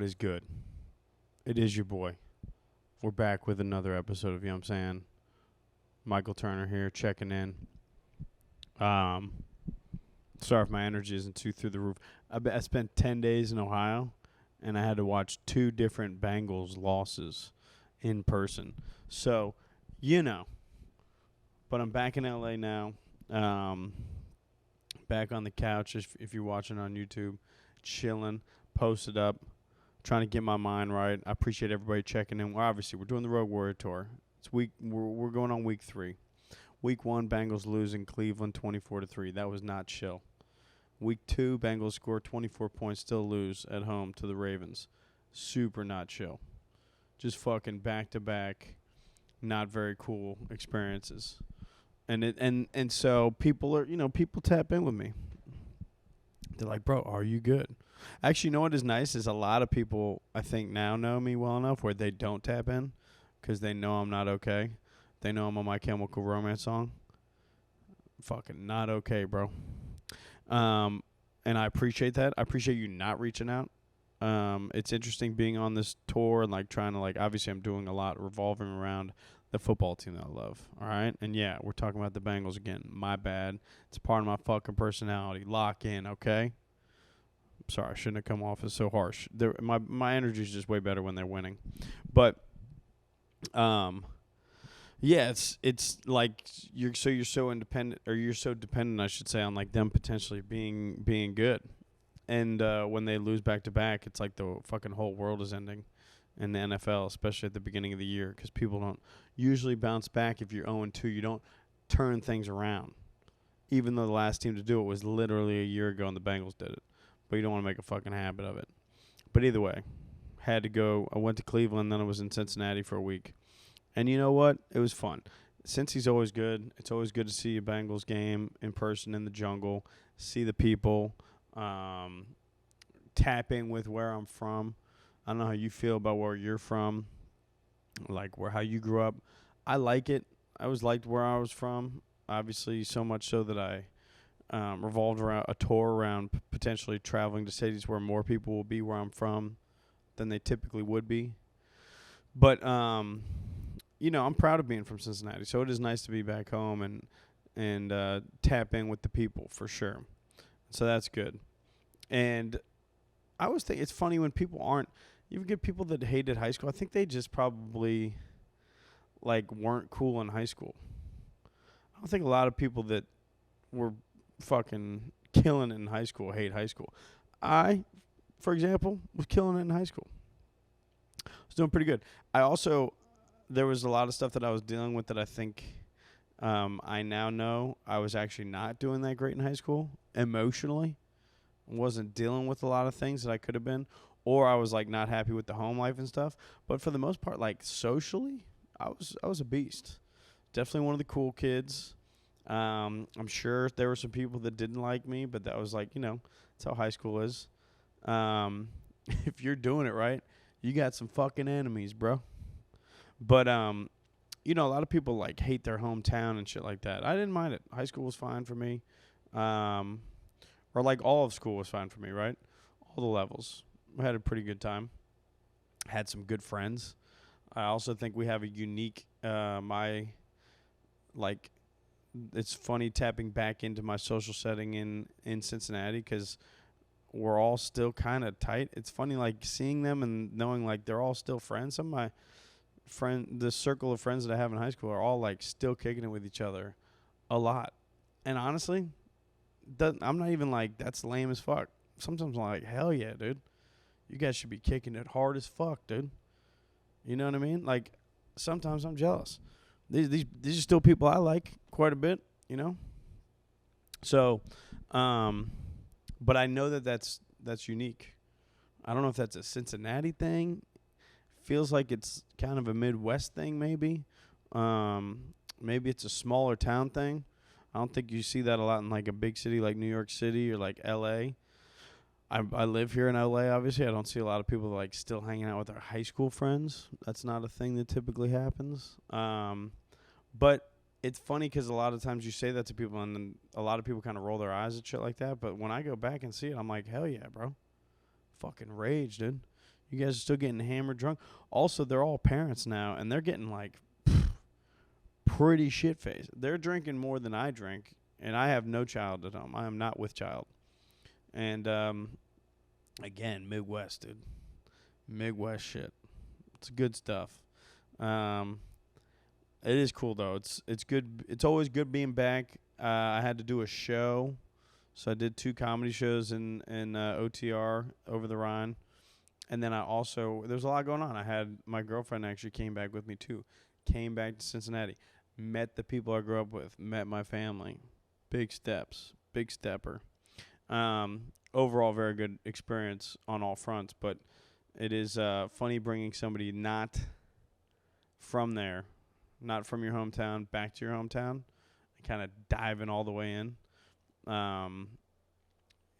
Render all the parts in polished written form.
what is good? It is your boy. We're back with another episode of Yahmsayin. Michael Turner here, checking in. Sorry if my energy isn't too through the roof. I spent 10 days in Ohio, and I had to watch 2 different Bengals losses in person. So, But I'm back in LA now. Back on the couch if you're watching on YouTube, chilling, posted up, trying to get my mind right. I appreciate everybody checking in. Well, obviously, we're doing the Road Warrior Tour. We're going on week 3. Week 1, Bengals losing Cleveland 24-3. That was not chill. Week 2, Bengals score 24 points, still lose at home to the Ravens. Super not chill. Just fucking back-to-back, not very cool experiences. And so people tap in with me. They're like, bro, are you good? Actually, you know what is nice is a lot of people, I think, now know me well enough where they don't tap in because they know I'm not okay. They know I'm on My Chemical Romance song. Fucking not okay, bro. And I appreciate that. I appreciate you not reaching out. It's interesting being on this tour and, like, trying to, like, obviously I'm doing a lot revolving around the football team that I love, all right? And, yeah, we're talking about the Bengals again. My bad. It's part of my fucking personality. Lock in, okay? Sorry, I shouldn't have come off as so harsh. My energy is just way better when they're winning. But, yeah, it's like you're so independent, or you're so dependent, I should say, on, like, them potentially being good. And when they lose back-to-back, it's like the fucking whole world is ending in the NFL, especially at the beginning of the year, because people don't usually bounce back. If you're 0-2, you don't turn things around, even though the last team to do it was literally a year ago and the Bengals did it. But you don't want to make a fucking habit of it. But either way, had to go. I went to Cleveland, then I was in Cincinnati for a week. And you know what? It was fun. Cincy's always good. It's always good to see a Bengals game in person in the jungle, see the people, tapping with where I'm from. I don't know how you feel about where you're from, like how you grew up. I like it. I always liked where I was from, obviously so much so that I revolved around a tour around potentially traveling to cities where more people will be where I'm from than they typically would be. But, I'm proud of being from Cincinnati, so it is nice to be back home and tap in with the people for sure. So that's good. And I always think it's funny when people aren't. You ever get people that hated high school? I think they just probably, like, weren't cool in high school. I don't think a lot of people that were fucking killing it in high school hate high school. I, for example, was killing it in high school. I was doing pretty good. There was a lot of stuff that I was dealing with that I think I now know I was actually not doing that great in high school emotionally. Wasn't dealing with a lot of things that I could have been, or I was, like, not happy with the home life and stuff. But for the most part, like, socially, I was a beast. Definitely one of the cool kids. I'm sure there were some people that didn't like me, but that was, like, that's how high school is. If you're doing it right, you got some fucking enemies, bro. But a lot of people, like, hate their hometown and shit like that. I didn't mind it. High school was fine for me. Or, like, all of school was fine for me, right? All the levels. I had a pretty good time. Had some good friends. I also think we have a unique, it's funny tapping back into my social setting in Cincinnati because we're all still kind of tight. It's funny, like, seeing them and knowing, like, they're all still friends. Some of my the circle of friends that I have in high school are all, like, still kicking it with each other a lot. And honestly, I'm not even like, that's lame as fuck. Sometimes I'm like, hell yeah, dude. You guys should be kicking it hard as fuck, dude. You know what I mean? Like, sometimes I'm jealous. These are still people I like quite a bit, So, but I know that's unique. I don't know if that's a Cincinnati thing. Feels like it's kind of a Midwest thing, maybe. Maybe it's a smaller town thing. I don't think you see that a lot in, like, a big city like New York City or, like, L.A. I live here in L.A., obviously. I don't see a lot of people, like, still hanging out with their high school friends. That's not a thing that typically happens. But it's funny because a lot of times you say that to people, and then a lot of people kind of roll their eyes at shit like that. But when I go back and see it, I'm like, hell yeah, bro. Fucking rage, dude. You guys are still getting hammered drunk. Also, they're all parents now, and they're getting like pretty shit faced. They're drinking more than I drink, and I have no child at home. I am not with child. And again, Midwest, dude. Midwest shit. It's good stuff. Um, it is cool though. It's good. It's always good being back. I had to do a show, so I did 2 comedy shows in OTR over the Rhine, and then I also there's a lot going on. I had my girlfriend actually came back with me too. Came back to Cincinnati, met the people I grew up with, met my family. Big steps, big stepper. Overall, very good experience on all fronts, but it is funny bringing somebody not from there, not from your hometown, back to your hometown, and kind of diving all the way in.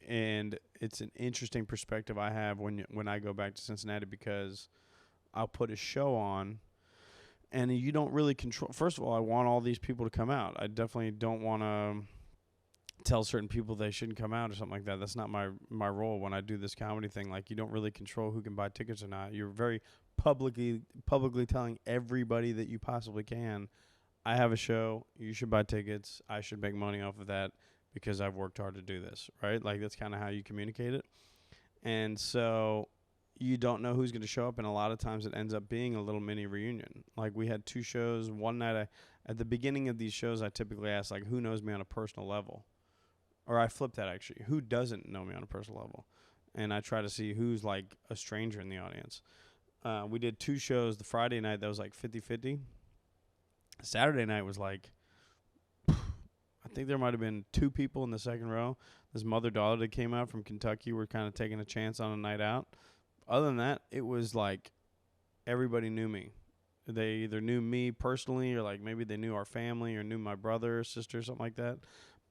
And it's an interesting perspective I have when I go back to Cincinnati, because I'll put a show on, and you don't really control. First of all, I want all these people to come out. I definitely don't want to tell certain people they shouldn't come out or something like that. That's not my role when I do this comedy thing. Like, you don't really control who can buy tickets or not. You're very publicly telling everybody that you possibly can, I have a show, you should buy tickets, I should make money off of that because I've worked hard to do this, right? Like, that's kind of how you communicate it. And so you don't know who's going to show up, and a lot of times it ends up being a little mini reunion. Like, we had 2 shows. One night, at the beginning of these shows, I typically ask, like, who knows me on a personal level? Or I flip that, actually. Who doesn't know me on a personal level? And I try to see who's, like, a stranger in the audience. We did 2 shows. The Friday night, that was, like, 50-50. Saturday night was, like, I think there might have been 2 people in the second row. This mother-daughter that came out from Kentucky were kind of taking a chance on a night out. Other than that, it was, like, everybody knew me. They either knew me personally, or, like, maybe they knew our family or knew my brother or sister or something like that.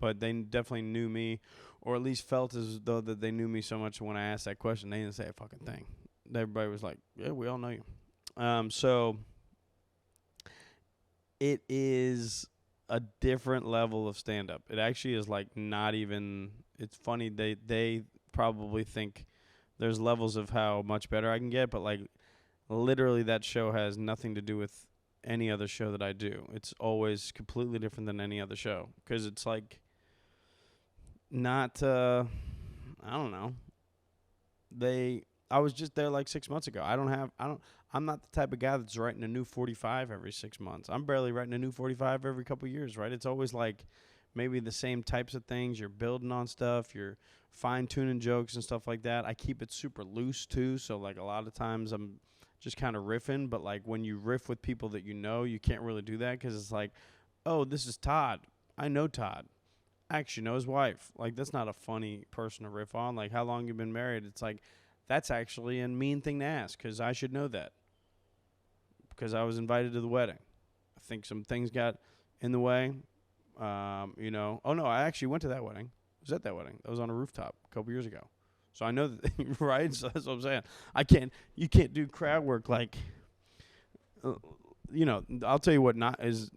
But they definitely knew me, or at least felt as though that they knew me so much. When I asked that question, they didn't say a fucking thing. Everybody was like, yeah, we all know you. So it is a different level of stand-up. It actually is, like, not even – it's funny. They probably think there's levels of how much better I can get, but, like, literally that show has nothing to do with any other show that I do. It's always completely different than any other show, because it's, like – not I don't know. I was just there like 6 months ago. I'm not the type of guy that's writing a new 45 every 6 months. I'm barely writing a new 45 every couple of years, right? It's always like maybe the same types of things. You're building on stuff, you're fine-tuning jokes and stuff like that. I keep it super loose too, so like a lot of times I'm just kind of riffing, but like when you riff with people that you know, you can't really do that, because it's like, oh, this is Todd. I know Todd. I actually know his wife. Like, that's not a funny person to riff on. Like, how long you been married? It's like, that's actually a mean thing to ask, because I should know that, because I was invited to the wedding. I think some things got in the way. You know. Oh, no, I actually went to that wedding. I was at that wedding. That was on a rooftop a couple years ago. So I know that, right? So that's what I'm saying. You can't do crowd work like, you know, I'll tell you what is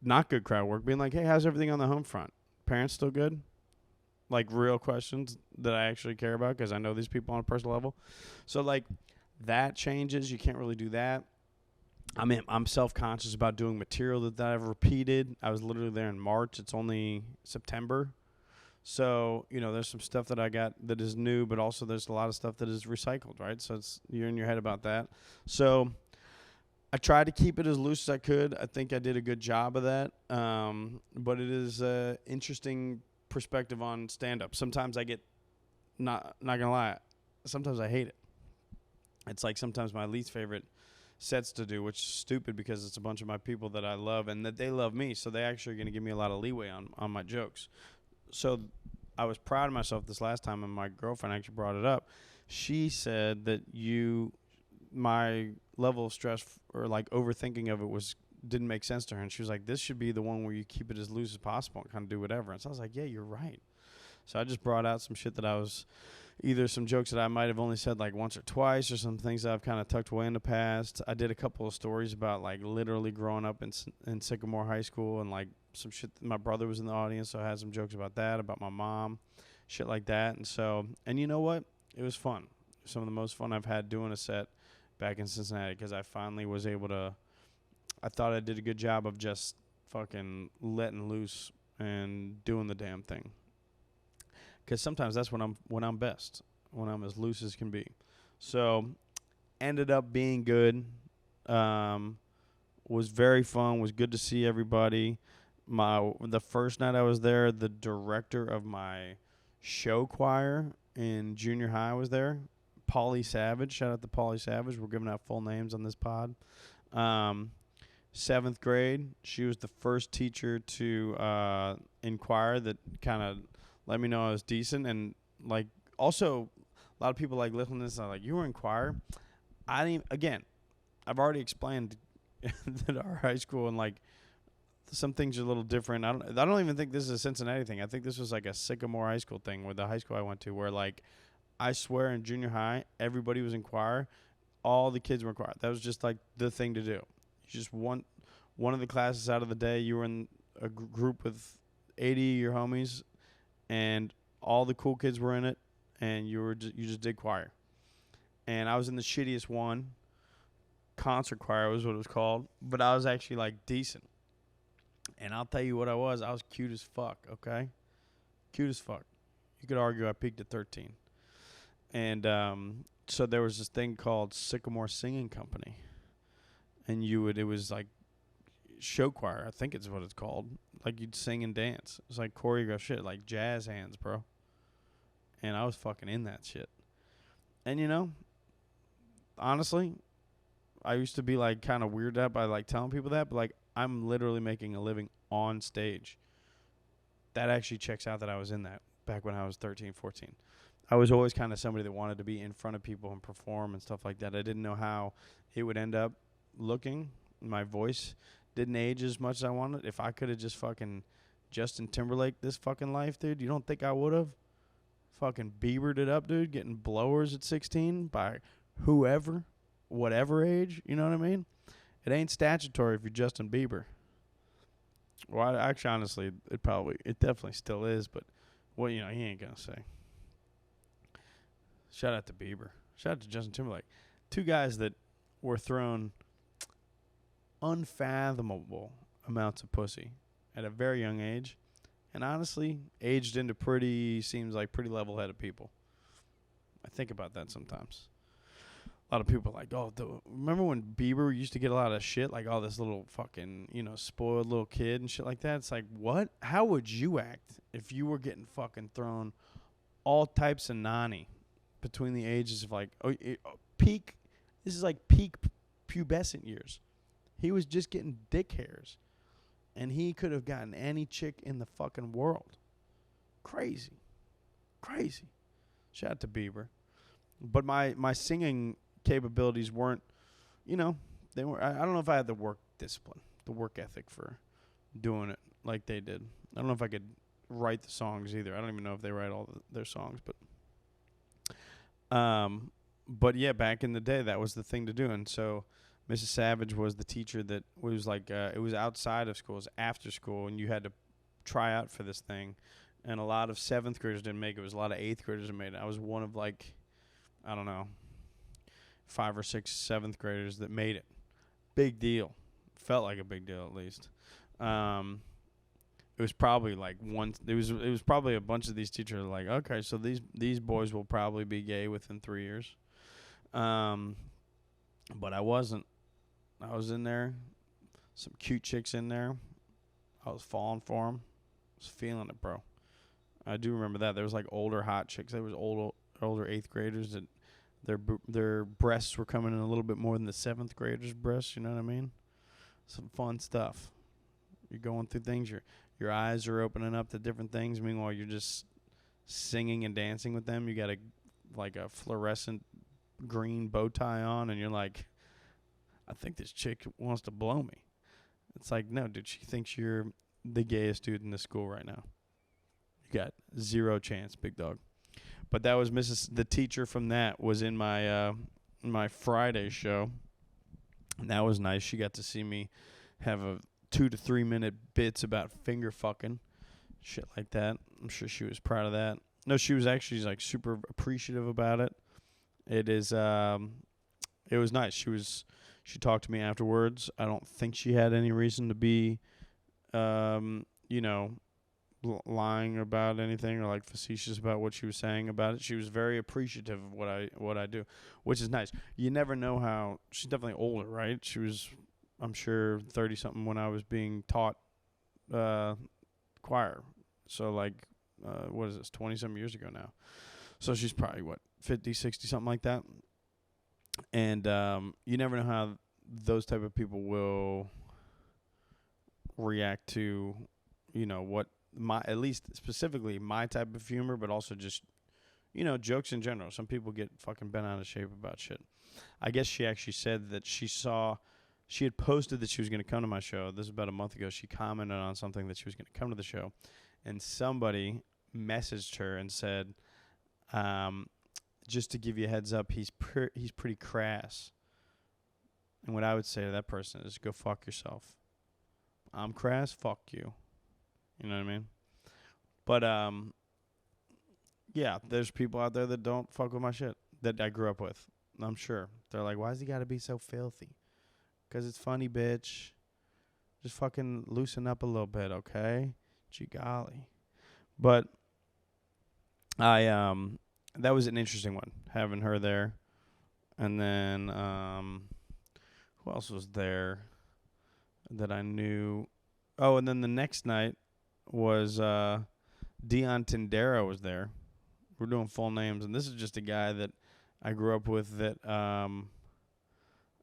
not good crowd work. Being like, hey, how's everything on the home front? Parents still good? Like, real questions that I actually care about, because I know these people on a personal level. So, like, that changes. You can't really do that. I mean, I'm self-conscious about doing material that I've repeated. I was literally there in March. It's only September. So, you know, there's some stuff that I got that is new, but also there's a lot of stuff that is recycled, right? So you're in your head about that. So I tried to keep it as loose as I could. I think I did a good job of that. But it is an interesting perspective on stand-up. Sometimes I get, not going to lie, sometimes I hate it. It's like sometimes my least favorite sets to do, which is stupid because it's a bunch of my people that I love and that they love me. So they actually are going to give me a lot of leeway on my jokes. So I was proud of myself this last time, and my girlfriend actually brought it up. She said that my level of stress or like overthinking of it didn't make sense to her, and she was like, this should be the one where you keep it as loose as possible and kind of do whatever. And so I was like, yeah, you're right. So I just brought out some shit that I was either some jokes that I might have only said like once or twice, or some things that I've kind of tucked away in the past. I did a couple of stories about like literally growing up in Sycamore High School, and like some shit. My brother was in the audience, so I had some jokes about that, about my mom, shit like that. And so, and you know what? It was fun. some of the most fun I've had doing a set back in Cincinnati because I finally was able to. I thought I did a good job of just fucking letting loose and doing the damn thing. Because sometimes that's when I'm best, when I'm as loose as can be. So ended up being good. Was very fun. Was good to see everybody. The first night I was there, the director of my show choir in junior high was there. Paulie Savage. Shout out to Paulie Savage. We're giving out full names on this pod. 7th grade, she was the first teacher to inquire that kind of let me know I was decent. And, like, also a lot of people, like, listening to this are like, you were in choir? I've already explained that our high school and, like, some things are a little different. I don't even think this is a Cincinnati thing. I think this was, like, a Sycamore High School thing with the high school I went to where, like, I swear in junior high, everybody was in choir. All the kids were in choir. That was just, like, the thing to do. You just one of the classes out of the day, you were in a group with 80 of your homies, and all the cool kids were in it, and you just did choir. And I was in the shittiest one. Concert choir was what it was called, but I was actually, like, decent. And I'll tell you what I was cute as fuck, okay? Cute as fuck. You could argue I peaked at 13. And so there was this thing called Sycamore Singing Company. And it was like show choir, I think it's what it's called. Like you'd sing and dance. It was like choreographed shit, like jazz hands, bro. And I was fucking in that shit. And honestly, I used to be like kind of weirded out by like telling people that, but like I'm literally making a living on stage. That actually checks out that I was in that back when I was 13, 14. I was always kind of somebody that wanted to be in front of people and perform and stuff like that. I didn't know how it would end up looking. My voice didn't age as much as I wanted. If I could have just fucking Justin Timberlake this fucking life, dude, you don't think I would have? Fucking Biebered it up, dude, getting blowers at 16 by whoever, whatever age, you know what I mean? It ain't statutory if you're Justin Bieber. Well, actually, honestly, it definitely still is, but, well, he ain't gonna say. Shout out to Bieber. Shout out to Justin Timberlake. Two guys that were thrown unfathomable amounts of pussy at a very young age, and honestly, aged into pretty level-headed people. I think about that sometimes. A lot of people are like, remember when Bieber used to get a lot of shit, like all this little fucking, spoiled little kid and shit like that? It's like, what? How would you act if you were getting fucking thrown all types of nani between the ages of like, peak, this is like peak pubescent years. He was just getting dick hairs, and he could have gotten any chick in the fucking world. Crazy. Shout out to Bieber. But my singing capabilities weren't, they were. I don't know if I had the work discipline, the work ethic for doing it like they did. I don't know if I could write the songs either. I don't even know if they write all their songs, but yeah, back in the day, that was the thing to do. And so Mrs. Savage was the teacher that was like, it was outside of school, it was after school, and you had to try out for this thing. And a lot of 7th graders didn't make it. It was a lot of 8th graders that made it. I was one of like, I don't know, 5 or 6 7th graders that made it. Big deal. Felt like a big deal at least. It was probably like it was probably a bunch of these teachers were like, okay, so these boys will probably be gay within 3 years. But I wasn't. I was in there. Some cute chicks in there. I was falling for them. I was feeling it, bro. I do remember that. There was like older hot chicks. There was older 8th graders that their breasts were coming in a little bit more than the 7th graders' breasts. You know what I mean? Some fun stuff. You're going through things. Your eyes are opening up to different things. Meanwhile, you're just singing and dancing with them. You got a fluorescent green bow tie on, and you're like, I think this chick wants to blow me. It's like, no, dude, she thinks you're the gayest dude in the school right now. You got zero chance, big dog. But that was the teacher from that was in my Friday show. And that was nice. She got to see me have a 2 to 3 minute bits about finger fucking. Shit like that. I'm sure she was proud of that. No, she was actually like super appreciative about it. It is. It was nice. She talked to me afterwards. I don't think she had any reason to be, you know, lying about anything or like facetious about what she was saying about it. She was very appreciative of what I do, which is nice. You never know how. She's definitely older, right? She was, I'm sure, 30 something when I was being taught choir. So like, what is this? 20 some years ago now. So she's probably what, 50, 60, something like that. And you never know how those type of people will react to, what my, at least specifically my type of humor, but also just, jokes in general. Some people get fucking bent out of shape about shit. I guess she actually said that she had posted that she was going to come to my show. This was about a month ago. She commented on something that she was going to come to the show, and somebody messaged her and said, just to give you a heads up, he's pretty crass. And what I would say to that person is, go fuck yourself. I'm crass, fuck you. You know what I mean? But yeah, there's people out there that don't fuck with my shit that I grew up with. I'm sure they're like, why's he got to be so filthy? 'Cause it's funny, bitch. Just fucking loosen up a little bit, okay? Gee golly. But that was an interesting one, having her there. And then who else was there that I knew? Oh, and then the next night was Dion Tindera was there. We're doing full names, and this is just a guy that I grew up with that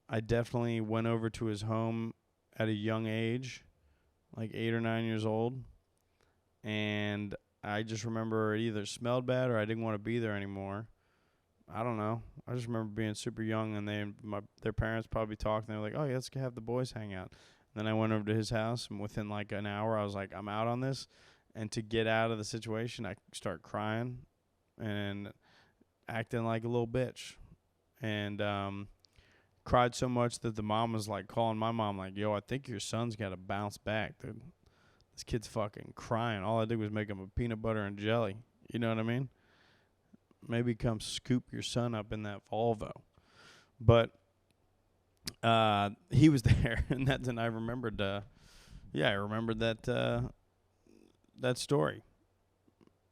I definitely went over to his home at a young age, like 8 or 9 years old, and I just remember it either smelled bad or I didn't want to be there anymore. I don't know. I just remember being super young, and their parents probably talked, and they were like, oh, yeah, let's have the boys hang out. Then I went over to his house, and within like an hour, I was like, I'm out on this. And to get out of the situation, I start crying and acting like a little bitch. And cried so much that the mom was like calling my mom like, yo, I think your son's got to bounce back, dude. This kid's fucking crying. All I did was make him a peanut butter and jelly. You know what I mean? Maybe come scoop your son up in that Volvo. But he was there, and then I remembered. I remembered that story.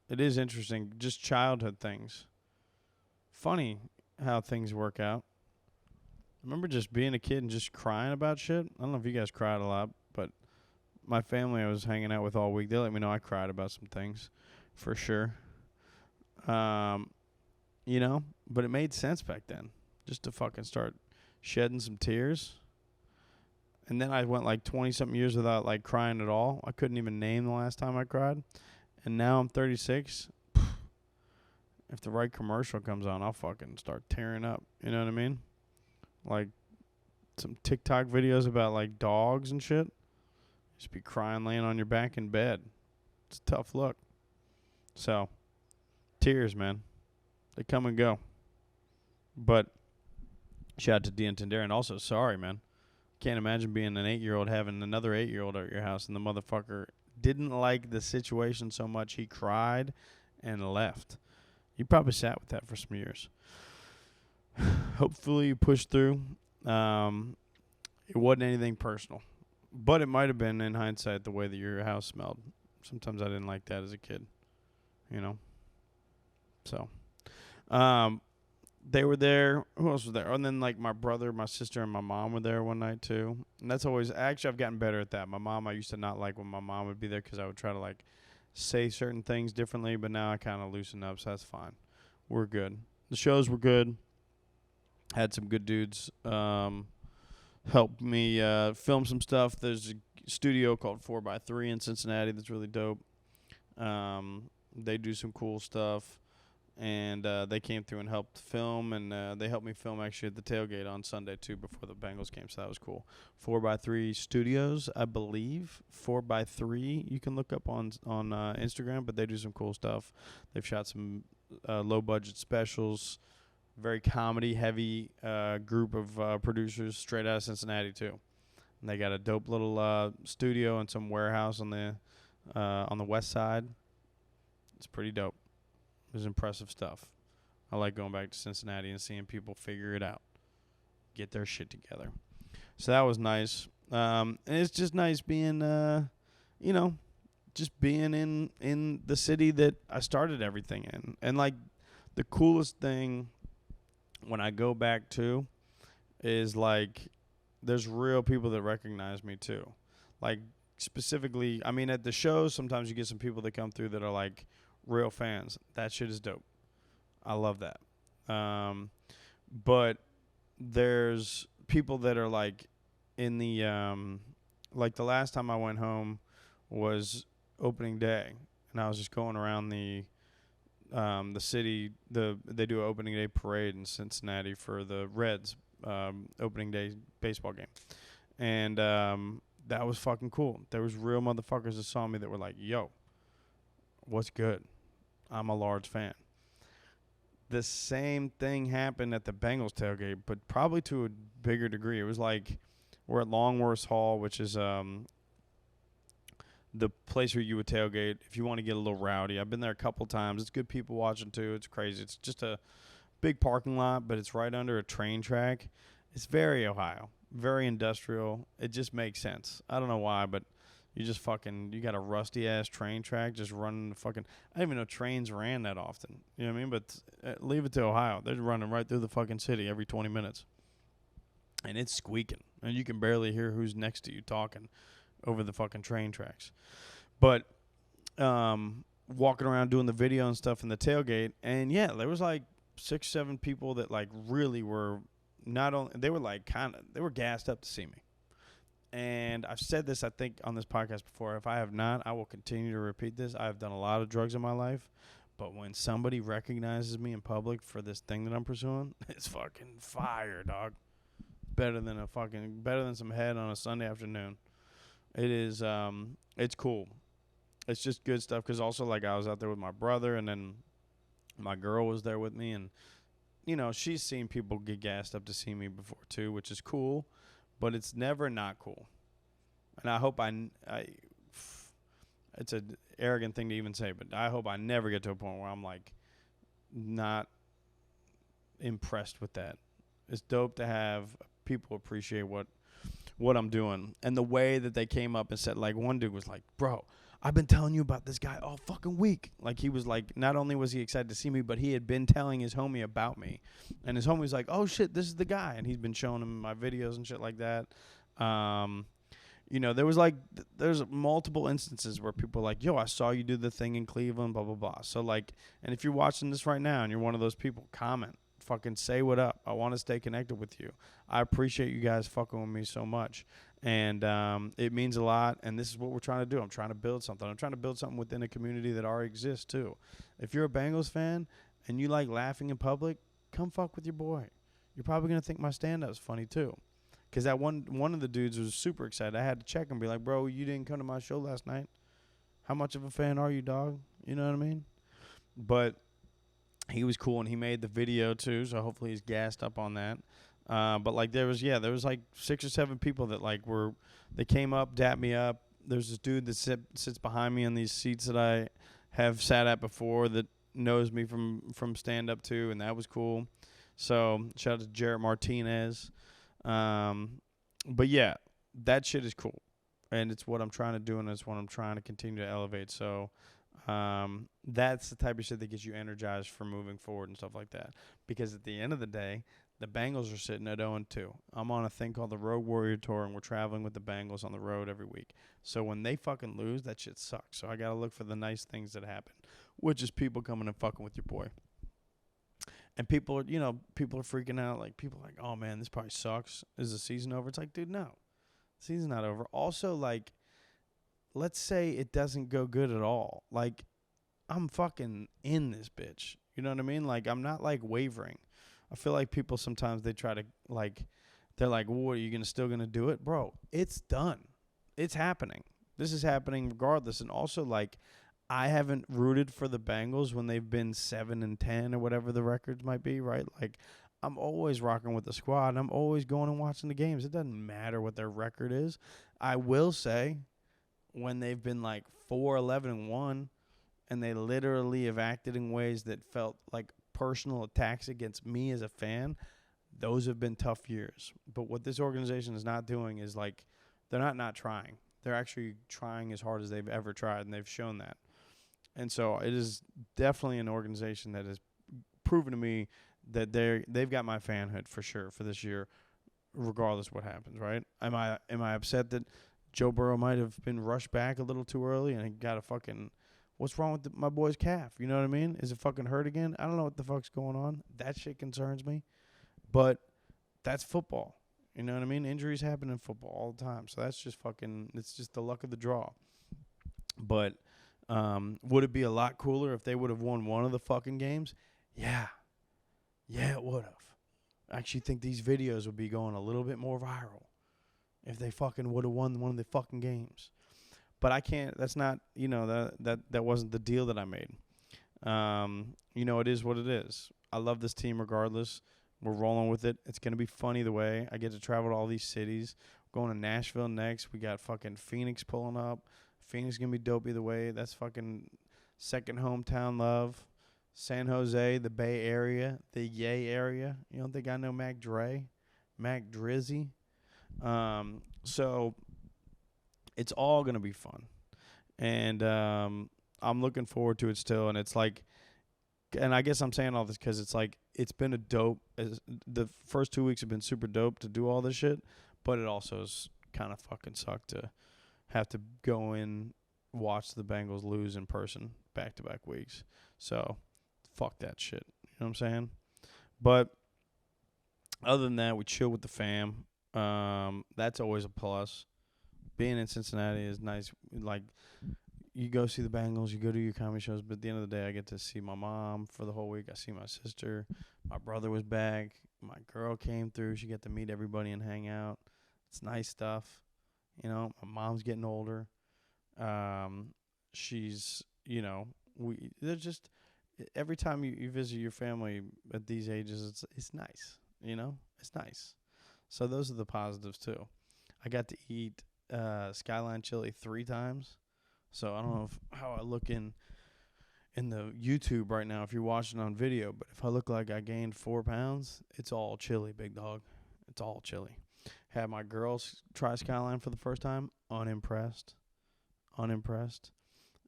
It is interesting, just childhood things. Funny how things work out. I remember just being a kid and just crying about shit. I don't know if you guys cried a lot, but my family I was hanging out with all week, they let me know I cried about some things, for sure. But it made sense back then, just to fucking start shedding some tears. And then I went like 20-something years without like crying at all. I couldn't even name the last time I cried. And now I'm 36. If the right commercial comes on, I'll fucking start tearing up. You know what I mean? Like some TikTok videos about like dogs and shit. Just be crying laying on your back in bed. It's a tough look. So, tears, man. They come and go. But shout out to Dion Tindera. And also, sorry, man. Can't imagine being an 8-year-old having another 8-year-old at your house and the motherfucker didn't like the situation so much he cried and left. You probably sat with that for some years. Hopefully you pushed through. It wasn't anything personal. But it might have been, in hindsight, the way that your house smelled. Sometimes I didn't like that as a kid. So, they were there. Who else was there? And then, like, my brother, my sister, and my mom were there one night, too. And that's always... Actually, I've gotten better at that. My mom, I used to not like when my mom would be there because I would try to, like, say certain things differently. But now I kind of loosen up, so that's fine. We're good. The shows were good. Had some good dudes help me film some stuff. There's a studio called 4x3 in Cincinnati that's really dope. They do some cool stuff. And they came through and helped film, and they helped me film actually at the tailgate on Sunday, too, before the Bengals came, so that was cool. 4x3 Studios, I believe. 4x3, you can look up on Instagram, but they do some cool stuff. They've shot some low-budget specials, very comedy-heavy group of producers straight out of Cincinnati, too. And they got a dope little studio and some warehouse on the west side. It's pretty dope. It was impressive stuff. I like going back to Cincinnati and seeing people figure it out, get their shit together. So that was nice. And it's just nice being, you know, just being in the city that I started everything in. And like the coolest thing when I go back to is like there's real people that recognize me too. Like specifically, I mean at the shows sometimes you get some people that come through that are like real fans. That shit is dope. I love that. But there's people that are like in the like the last time I went home was opening day, and I was just going around the city. They do an opening day parade in Cincinnati for the Reds opening day baseball game, and that was fucking cool. There was real motherfuckers that saw me that were like, "Yo, what's good? I'm a large fan." The same thing happened at the Bengals tailgate, but probably to a bigger degree. It was like we're at Longworth Hall, which is the place where you would tailgate if you want to get a little rowdy. I've been there a couple times. It's good people watching too. It's crazy. It's just a big parking lot, but it's right under a train track. It's very Ohio, very industrial. It just makes sense. I don't know why, but you got a rusty ass train track just running the fucking. I didn't even know trains ran that often. You know what I mean? But leave it to Ohio. They're running right through the fucking city every 20 minutes. And it's squeaking. And you can barely hear who's next to you talking over the fucking train tracks. But walking around doing the video and stuff in the tailgate, and yeah, there was like 6, 7 people that like really were not only they were like they were gassed up to see me. And I've said this I think on this podcast before. If I have not, I will continue to repeat this. I've done a lot of drugs in my life, but when somebody recognizes me in public for this thing that I'm pursuing, it's fucking fire, dog. Better than some head on a Sunday afternoon. It is it's cool. It's just good stuff, because also like I was out there with my brother, and then my girl was there with me, and you know, she's seen people get gassed up to see me before too, which is cool, but it's never not cool. And I hope it's an arrogant thing to even say, but I hope I never get to a point where I'm like not impressed with that. It's dope to have people appreciate what I'm doing. And the way that they came up and said, like, one dude was like, "Bro, I've been telling you about this guy all fucking week." Like, he was like, not only was he excited to see me, but he had been telling his homie about me. And his homie was like, "Oh shit, this is the guy." And he's been showing him my videos and shit like that. You know, there's multiple instances where people are like, "Yo, I saw you do the thing in Cleveland, blah, blah, blah." So like, and if you're watching this right now and you're one of those people, comment. Fucking say what up. I want to stay connected with you. I appreciate you guys fucking with me so much. And it means a lot. And this is what we're trying to do. I'm trying to build something. I'm trying to build something within a community that already exists too. If you're a Bengals fan and you like laughing in public, come fuck with your boy. You're probably going to think my stand-up's funny too. Because that one of the dudes was super excited. I had to check and be like, "Bro, you didn't come to my show last night. How much of a fan are you, dog?" You know what I mean? But he was cool, and he made the video too, so hopefully he's gassed up on that. But like there was like 6 or 7 people that like they came up, dapped me up. There's this dude that sits behind me in these seats that I have sat at before that knows me from stand up too, and that was cool. So shout out to Jarrett Martinez. But yeah, that shit is cool, and it's what I'm trying to do, and it's what I'm trying to continue to elevate. So that's the type of shit that gets you energized for moving forward and stuff like that. Because at the end of the day, the Bengals are sitting at 0-2. I'm on a thing called the Road Warrior Tour, and we're traveling with the Bengals on the road every week. So when they fucking lose, that shit sucks. So I got to look for the nice things that happen, which is people coming and fucking with your boy. And people are freaking out. Like, people are like, "Oh, man, this probably sucks. Is the season over?" It's like, dude, no. The season's not over. Also, like, let's say it doesn't go good at all. Like, I'm fucking in this bitch. You know what I mean? Like, I'm not, like, wavering. I feel like people sometimes they try to, like, they're like, "What, are you still going to do it?" Bro, it's done. It's happening. This is happening regardless. And also, like, I haven't rooted for the Bengals when they've been 7-10 or whatever the records might be, right? Like, I'm always rocking with the squad. I'm always going and watching the games. It doesn't matter what their record is. I will say, when they've been like 4-11-1, and they literally have acted in ways that felt like personal attacks against me as a fan, those have been tough years. But what this organization is not doing is like they're not trying. They're actually trying as hard as they've ever tried, and they've shown that. And so it is definitely an organization that has proven to me that they've got my fanhood for sure for this year, regardless what happens. Right? Am I upset that Joe Burrow might have been rushed back a little too early and he got a fucking what's wrong with my boy's calf? You know what I mean? Is it fucking hurt again? I don't know what the fuck's going on. That shit concerns me. But that's football. You know what I mean? Injuries happen in football all the time. So that's just fucking, it's just the luck of the draw. But would it be a lot cooler if they would have won one of the fucking games? Yeah. Yeah, it would have. I actually think these videos would be going a little bit more viral if they fucking would have won one of the fucking games. But I can't, that's not, that wasn't the deal that I made. It is what it is. I love this team regardless. We're rolling with it. It's going to be fun either way. I get to travel to all these cities. We're going to Nashville next. We got fucking Phoenix pulling up. Phoenix going to be dope either way. That's fucking second hometown love. San Jose, the Bay Area, the Yay area. You don't think I know Mac Drizzy? So it's all going to be fun. And I'm looking forward to it still. And it's like, and I guess I'm saying all this because it's like, it's been a dope. The first 2 weeks have been super dope to do all this shit, but it also has kind of fucking sucked to have to go in, watch the Bengals lose in person back-to-back weeks. So, fuck that shit. You know what I'm saying? But other than that, we chill with the fam. That's always a plus. Being in Cincinnati is nice. Like, you go see the Bengals, you go to your comedy shows, but at the end of the day, I get to see my mom for the whole week. I see my sister. My brother was back. My girl came through. She got to meet everybody and hang out. It's nice stuff. My mom's getting older. She's, they're just, every time you visit your family at these ages, it's nice. It's nice. So those are the positives, too. I got to eat Skyline chili 3 times. So I don't know how I look in the YouTube right now if you're watching on video, but if I look like I gained 4 pounds, it's all chili, big dog. It's all chili. Had my girls try Skyline for the first time. Unimpressed.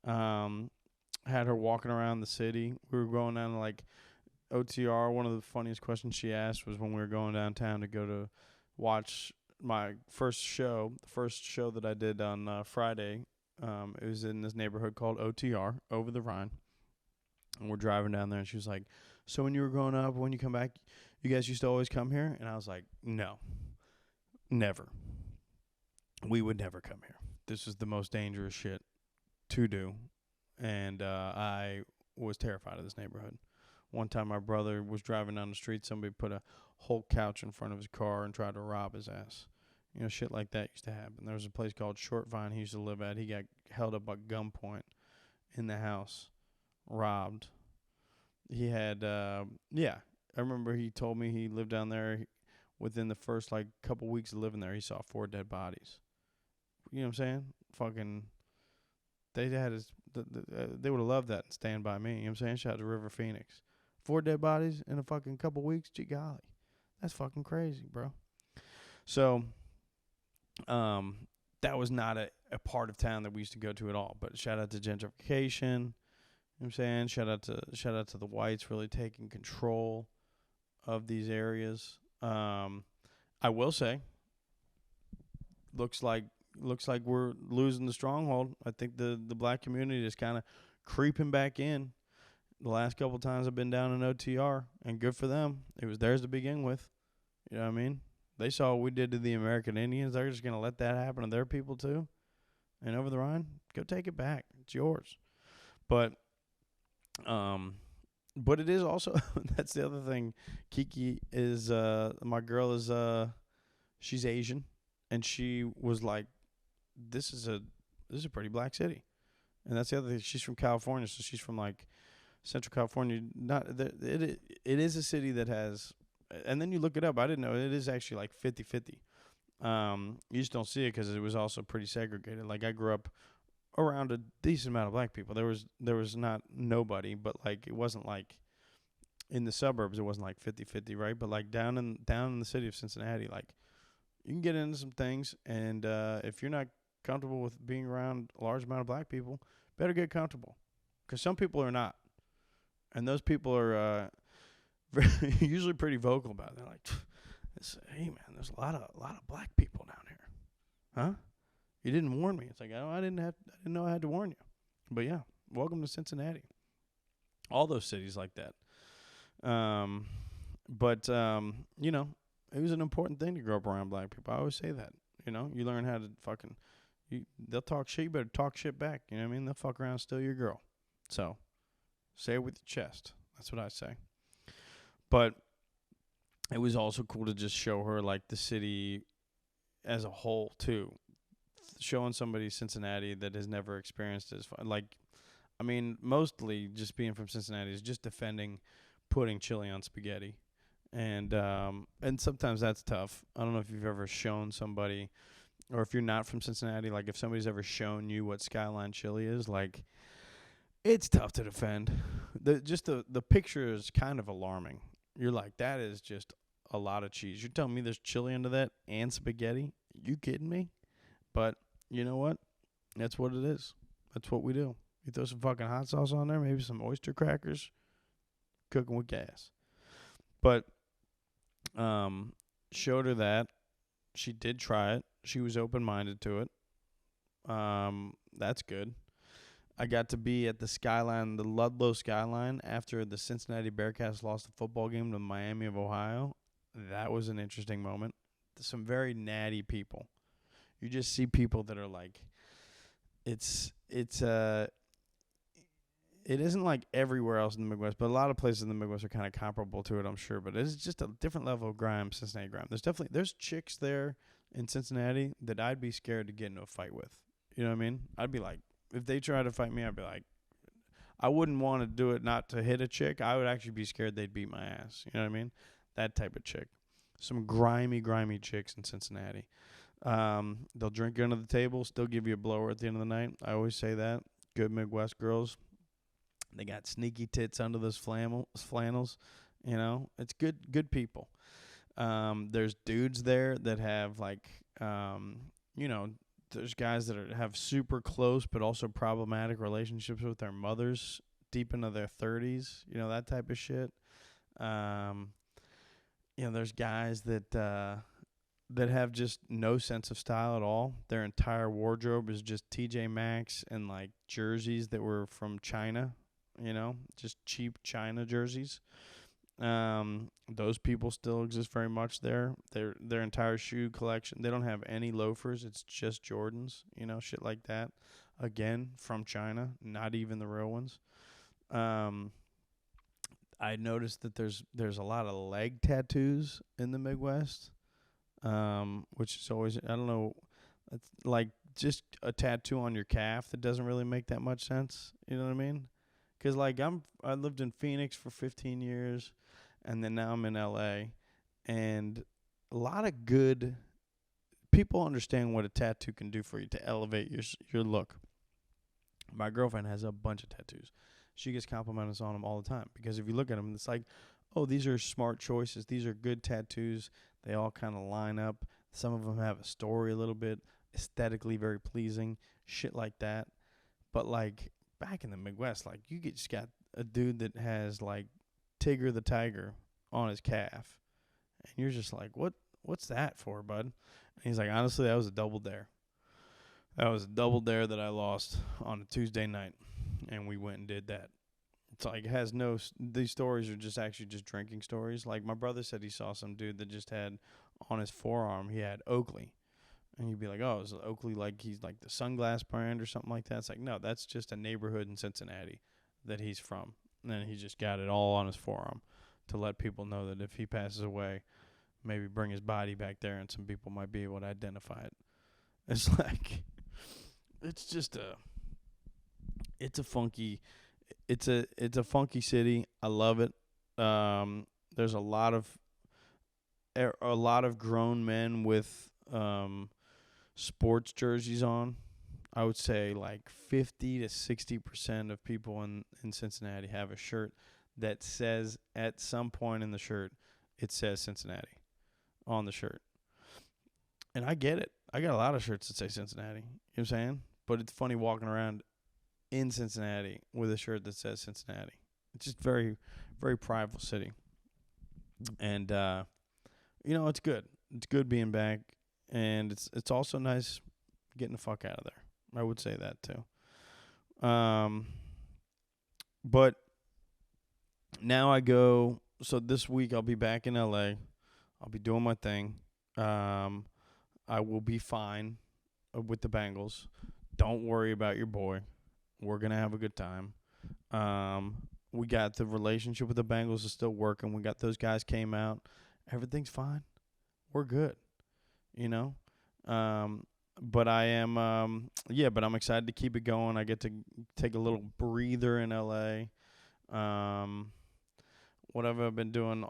Had her walking around the city. We were going down to like OTR. One of the funniest questions she asked was when we were going downtown to go to watch my first show, the first show that I did on Friday. It was in this neighborhood called OTR, Over the Rhine. And we're driving down there, and she was like, so when you were growing up, when you come back, you guys used to always come here? And I was like, no, never. We would never come here. This is the most dangerous shit to do. And I was terrified of this neighborhood. One time my brother was driving down the street. Somebody put a whole couch in front of his car and tried to rob his ass. Shit like that used to happen. There was a place called Short Vine he used to live at. He got held up at gunpoint in the house, robbed. He had, I remember he told me he lived down there. Within the first, couple weeks of living there, he saw 4 dead bodies. You know what I'm saying? Fucking, they would have loved that and Stand By Me. You know what I'm saying? Shout out to River Phoenix. 4 dead bodies in a fucking couple weeks? Gee golly. That's fucking crazy, bro. So, that was not a part of town that we used to go to at all. But shout out to gentrification. You know what I'm saying? Shout out to the whites really taking control of these areas. I will say, looks like we're losing the stronghold. I think the black community is kind of creeping back in. The last couple times I've been down in OTR, and good for them. It was theirs to begin with. You know what I mean? They saw what we did to the American Indians. They're just going to let that happen to their people too. And Over the Rhine, go take it back. It's yours. But it is also, that's the other thing. Kiki is, my girl is, she's Asian. And she was like, this is a pretty black city. And that's the other thing. She's from California. So she's from Central California. It is a city that has, and then you look it up. I didn't know it is actually 50-50. You just don't see it because it was also pretty segregated. I grew up around a decent amount of black people. There was not nobody, but it wasn't in the suburbs, it wasn't like 50-50, right? But like down in the city of Cincinnati, like you can get into some things, and if you're not comfortable with being around a large amount of black people, better get comfortable, because some people are not, and those people are usually pretty vocal about it. They're like, "Hey man, there's a lot of black people down here, huh? You didn't warn me." It's like, "Oh, I didn't know I had to warn you." But yeah, welcome to Cincinnati. All those cities like that. But you know, it was an important thing to grow up around black people. I always say that. You know, you learn how to fucking. They'll talk shit. You better talk shit back. You know what I mean? They'll fuck around and steal your girl. So, say it with your chest. That's what I say. But it was also cool to just show her like the city as a whole too. Showing somebody Cincinnati that has never experienced it as fun. Like, I mean, mostly just being from Cincinnati is just defending putting chili on spaghetti. And sometimes that's tough. I don't know if you've ever shown somebody, or if you're not from Cincinnati, like if somebody's ever shown you what Skyline chili is, like it's tough to defend. The picture is kind of alarming. You're like, that is just a lot of cheese. You're telling me there's chili under that and spaghetti? You kidding me? But you know what? That's what it is. That's what we do. You throw some fucking hot sauce on there, maybe some oyster crackers, cooking with gas. But showed her that. She did try it. She was open-minded to it. That's good. I got to be at the Skyline, the Ludlow Skyline, after the Cincinnati Bearcats lost the football game to Miami of Ohio. That was an interesting moment. Some very natty people. You just see people that are like, it isn't like everywhere else in the Midwest, but a lot of places in the Midwest are kind of comparable to it, I'm sure. But it's just a different level of grime, Cincinnati grime. There's chicks there in Cincinnati that I'd be scared to get into a fight with. You know what I mean? I'd be like, if they try to fight me, I'd be like, I wouldn't want to do it not to hit a chick. I would actually be scared they'd beat my ass. You know what I mean? That type of chick. Some grimy chicks in Cincinnati. They'll drink you under the table, still give you a blower at the end of the night. I always say that. Good Midwest girls. They got sneaky tits under those flannels. You know, it's good people. There's dudes there that have like, you know, there's guys that have super close but also problematic relationships with their mothers deep into their 30s. You know, that type of shit. You know, there's guys that have just no sense of style at all. Their entire wardrobe is just TJ Maxx and like jerseys that were from China. You know, just cheap China jerseys. Those people still exist very much there. Their entire shoe collection, they don't have any loafers. It's just Jordans, you know, shit like that. Again, from China, not even the real ones. I noticed that there's a lot of leg tattoos in the Midwest, which is always, I don't know, it's like just a tattoo on your calf that doesn't really make that much sense. You know what I mean? Because, like, I lived in Phoenix for 15 years, and then now I'm in L.A., and a lot of good people understand what a tattoo can do for you to elevate your look. My girlfriend has a bunch of tattoos. She gets compliments on them all the time, because if you look at them, it's like, oh, these are smart choices. These are good tattoos. They all kind of line up. Some of them have a story a little bit, aesthetically very pleasing, shit like that. But, like, back in the Midwest, like, you just got a dude that has, like, Tigger the Tiger on his calf. And you're just like, what's that for, bud? And he's like, honestly, that was a double dare. That was a double dare that I lost on a Tuesday night. And we went and did that. It's like, it has no, these stories are just actually just drinking stories. Like, my brother said he saw some dude that just had on his forearm, he had Oakley. And you'd be like, oh, is Oakley like he's like the sunglass brand or something like that? It's like, no, that's just a neighborhood in Cincinnati that he's from. And then he just got it all on his forearm to let people know that if he passes away, maybe bring his body back there and some people might be able to identify it. It's like, it's just it's a funky city. I love it. There's a lot of grown men with sports jerseys on. I would say like 50 to 60% of people in Cincinnati have a shirt that says at some point in the shirt, it says Cincinnati on the shirt. And I get it. I got a lot of shirts that say Cincinnati. You know what I'm saying? But it's funny walking around in Cincinnati with a shirt that says Cincinnati. It's just very, very prideful city. And, it's good. It's good being back. And it's also nice getting the fuck out of there. I would say that, too. But now I go. So this week I'll be back in LA. I'll be doing my thing. I will be fine with the Bengals. Don't worry about your boy. We're going to have a good time. We got the relationship with the Bengals is still working. We got those guys came out. Everything's fine. We're good. But I am, but I'm excited to keep it going. I get to take a little breather in LA. What have I been doing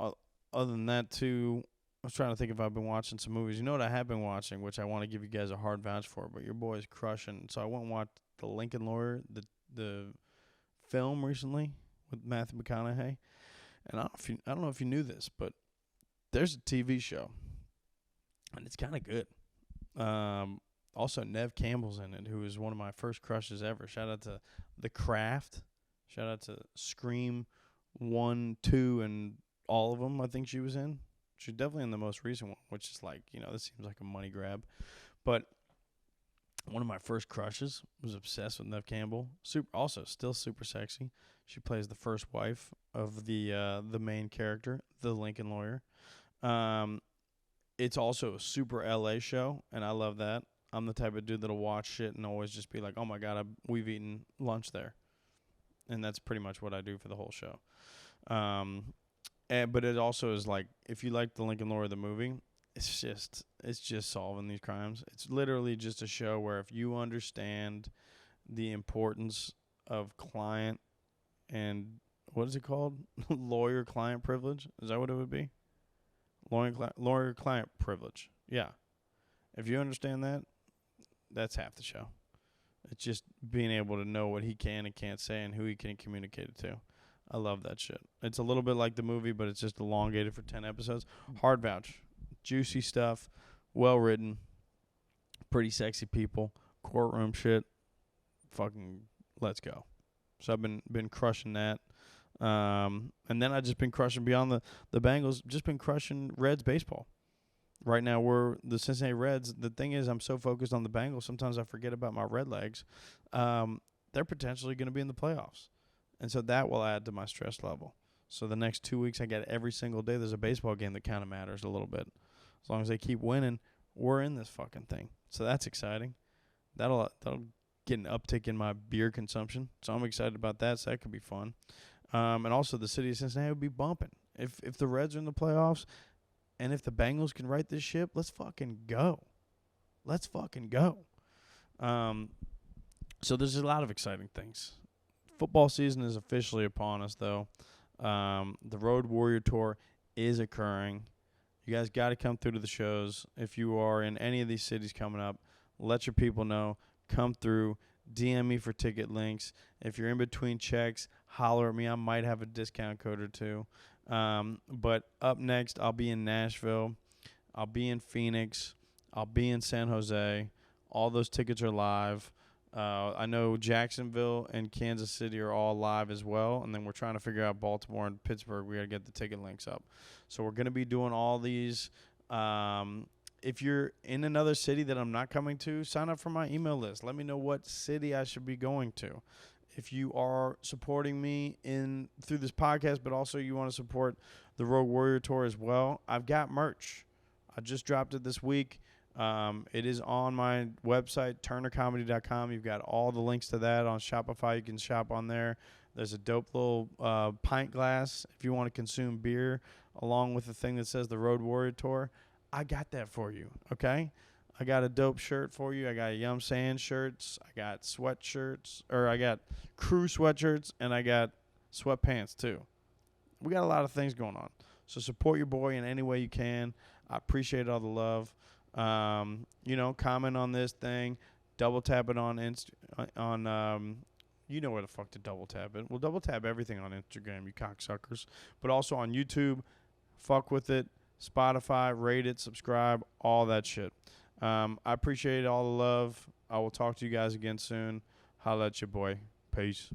other than that, too? I was trying to think if I've been watching some movies. You know what I have been watching, which I want to give you guys a hard vouch for, but your boy's crushing. So I went and watched The Lincoln Lawyer, the film recently with Matthew McConaughey. And I don't know if you knew this, but there's a TV show, and it's kind of good. Also, Nev Campbell's in it, who is one of my first crushes ever. Shout out to The Craft. Shout out to Scream 1, 2, and all of them I think she was in. She's definitely in the most recent one, which is like, this seems like a money grab. But one of my first crushes, was obsessed with Nev Campbell. Also, still super sexy. She plays the first wife of the main character, the Lincoln Lawyer. It's also a super LA show, and I love that. I'm the type of dude that'll watch shit and always just be like, oh, my God, we've eaten lunch there. And that's pretty much what I do for the whole show. But it also is like, if you like the Lincoln Lawyer, the movie, it's just solving these crimes. It's literally just a show where if you understand the importance of client and what is it called? Lawyer-client privilege? Is that what it would be? Lawyer-client privilege. Yeah. If you understand that, that's half the show. It's just being able to know what he can and can't say and who he can communicate it to. I love that shit. It's a little bit like the movie, but it's just elongated for 10 episodes. Hard vouch. Juicy stuff. Well written. Pretty sexy people. Courtroom shit. Fucking let's go. So I've been crushing that. And then I've just been crushing beyond the Bengals. Just been crushing Reds baseball. Right now we're the Cincinnati Reds. The thing is, I'm so focused on the Bengals, sometimes I forget about my Red Legs. They're potentially going to be in the playoffs. And so that will add to my stress level. So the next 2 weeks, I get every single day there's a baseball game that kind of matters a little bit. As long as they keep winning, we're in this fucking thing. So that's exciting. That'll get an uptick in my beer consumption. So I'm excited about that. So that could be fun. And also the city of Cincinnati would be bumping. If the Reds are in the playoffs and if the Bengals can right this ship, let's fucking go. Let's fucking go. So there's a lot of exciting things. Football season is officially upon us, though. The Road Warrior Tour is occurring. You guys got to come through to the shows. If you are in any of these cities coming up, let your people know. Come through. DM me for ticket links. If you're in between checks, holler at me. I might have a discount code or two. But up next, I'll be in Nashville. I'll be in Phoenix. I'll be in San Jose. All those tickets are live. I know Jacksonville and Kansas City are all live as well, and then we're trying to figure out Baltimore and Pittsburgh. We got to get the ticket links up. So we're going to be doing all these. If you're in another city that I'm not coming to, sign up for my email list. Let me know what city I should be going to. If you are supporting me through this podcast, but also you want to support the Road Warrior Tour as well, I've got merch. I just dropped it this week. It is on my website, turnercomedy.com. You've got all the links to that on Shopify. You can shop on there. There's a dope little pint glass if you want to consume beer along with the thing that says the Road Warrior Tour. I got that for you, okay? I got a dope shirt for you. I got Yahmsayin shirts. I got sweatshirts, or I got crew sweatshirts, and I got sweatpants too. We got a lot of things going on. So support your boy in any way you can. I appreciate all the love. Comment on this thing. Double tap it on You know where the fuck to double tap it. We'll double tap everything on Instagram, you cocksuckers. But also on YouTube, fuck with it. Spotify, rate it, subscribe, all that shit. I appreciate all the love. I will talk to you guys again soon. Holla at your boy. Peace.